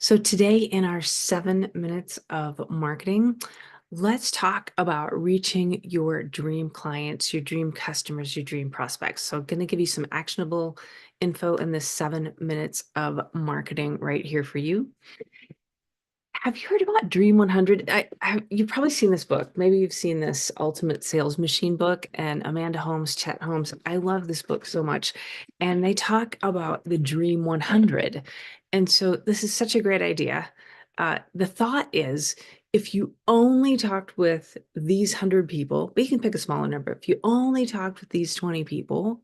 So today in our 7 minutes of marketing, let's talk about reaching your dream clients, your dream customers, your dream prospects. So I'm going to give you some actionable info in this 7 minutes of marketing right here for you. Have you heard about Dream 100? You've probably seen this book. Maybe you've seen this Ultimate Sales Machine book and Amanda Holmes, Chet Holmes. I love this book so much. And they talk about the Dream 100. And so this is such a great idea. The thought is if you only talked with these 100 people, but you can pick a smaller number. If you only talked with these 20 people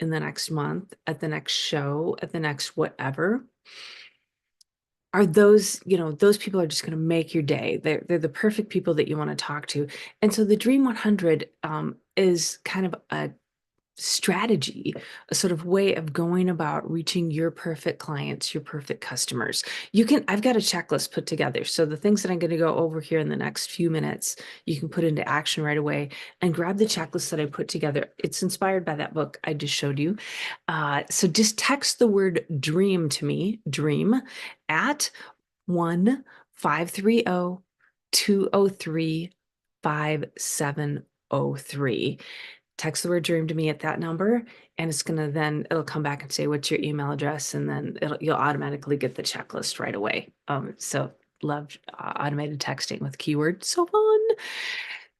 in the next month, at the next show, at the next whatever, are those people are just going to make your day. They're the perfect people that you want to talk to. And so the Dream 100 is kind of a strategy, a sort of way of going about reaching your perfect clients, your perfect customers. I've got a checklist put together. So the things that I'm going to go over here in the next few minutes, you can put into action right away and grab the checklist that I put together. It's inspired by that book I just showed you. So just text the word dream to me, dream, at 1-530-203-5703. Text the word dream to me at that number, and it'll come back and say, what's your email address? And then you'll automatically get the checklist right away. So love automated texting with keywords. So fun.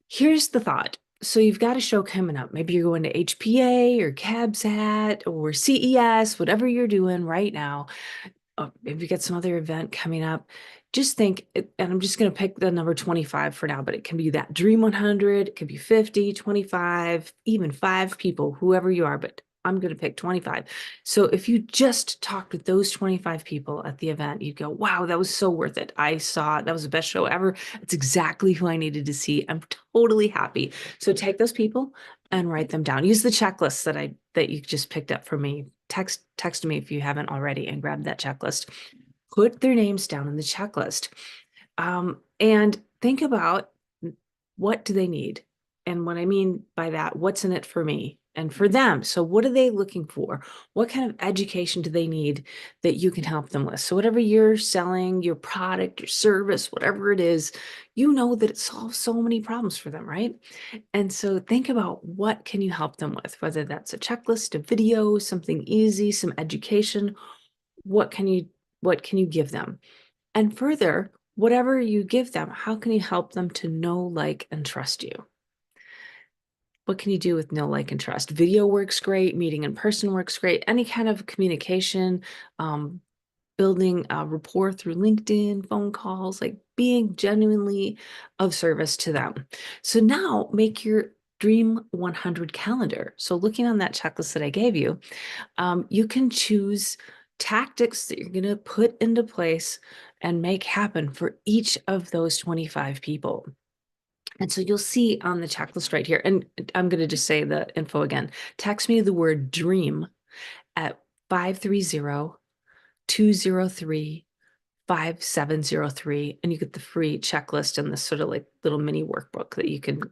Here's the thought. So you've got a show coming up. Maybe you're going to HPA or CABSAT or CES, whatever you're doing right now. Maybe you got some other event coming up. Just think, and I'm just going to pick the number 25 for now, but it can be that Dream 100, it could be 50, 25, even 5 people, whoever you are, but I'm going to pick 25. So if you just talked with those 25 people at the event, you'd go, wow, that was so worth it. That was the best show ever. It's exactly who I needed to see. I'm totally happy. So take those people and write them down. Use the checklist that you just picked up from me. Text me if you haven't already and grab that checklist. Put their names down in the checklist. And think about what do they need? And what I mean by that, what's in it for me and for them? So what are they looking for? What kind of education do they need that you can help them with? So whatever you're selling, your product, your service, whatever it is, you know that it solves so many problems for them, right? And so think about what can you help them with, whether that's a checklist, a video, something easy, some education. What can you give them? And further, whatever you give them, how can you help them to know, like, and trust you? What can you do with know, like, and trust? Video works great. Meeting in person works great. Any kind of communication, um, building a rapport through LinkedIn, phone calls, like being genuinely of service to them. So now make your Dream 100 calendar. So looking on that checklist that I gave you, you can choose tactics that you're going to put into place and make happen for each of those 25 people. And so you'll see on the checklist right here, and I'm going to just say the info again. Text me the word dream at 530-203-5703, and you get the free checklist and this sort of like little mini workbook that you can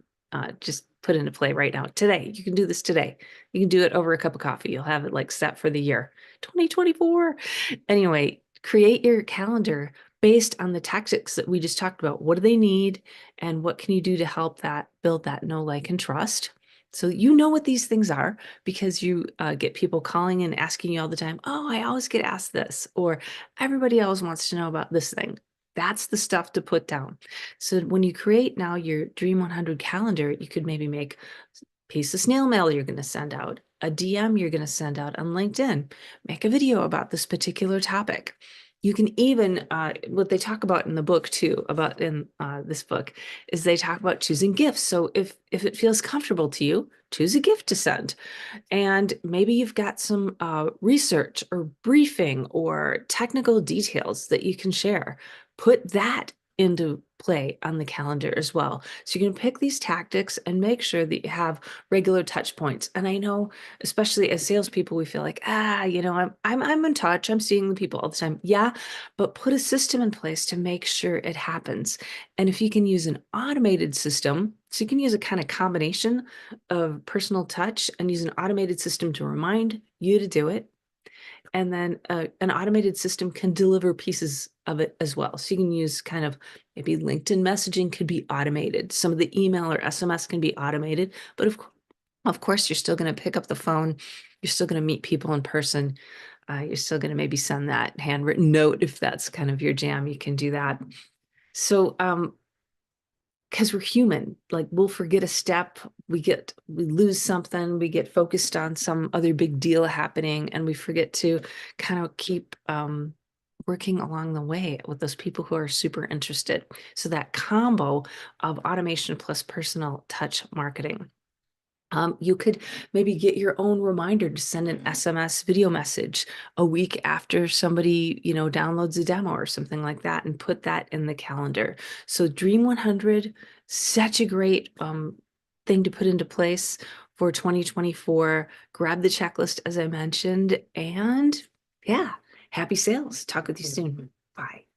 just put into play right now. Today, you can do this today. You can do it over a cup of coffee. You'll have it like set for the year 2024. Anyway, create your calendar based on the tactics that we just talked about. What do they need, and what can you do to help that build that know, like, and trust? So you know what these things are because you get people calling and asking you all the time, oh, I always get asked this, or everybody else wants to know about this thing. That's the stuff to put down. So when you create now your Dream 100 calendar, you could maybe make a piece of snail mail you're going to send out, a DM you're going to send out on LinkedIn, make a video about this particular topic. You can even, what they talk about in the book too, about in this book, is they talk about choosing gifts. So if it feels comfortable to you, choose a gift to send. And maybe you've got some research or briefing or technical details that you can share. Put that into play on the calendar as well. So you can pick these tactics and make sure that you have regular touch points. And I know, especially as salespeople, we feel like, I'm in touch. I'm seeing the people all the time. Yeah, but put a system in place to make sure it happens. And if you can use an automated system, so you can use a kind of combination of personal touch and use an automated system to remind you to do it. And then an automated system can deliver pieces of it as well. So you can use kind of maybe LinkedIn messaging could be automated. Some of the email or SMS can be automated, but of course, you're still going to pick up the phone. You're still going to meet people in person. You're still going to maybe send that handwritten note if that's kind of your jam. You can do that. So, because we're human, like we'll forget a step, we lose something, we get focused on some other big deal happening, and we forget to kind of keep working along the way with those people who are super interested. So that combo of automation plus personal touch marketing. You could maybe get your own reminder to send an SMS video message a week after somebody, downloads a demo or something like that, and put that in the calendar. So Dream 100, such a great thing to put into place for 2024. Grab the checklist as I mentioned, and yeah, happy sales. Talk with you soon. Bye.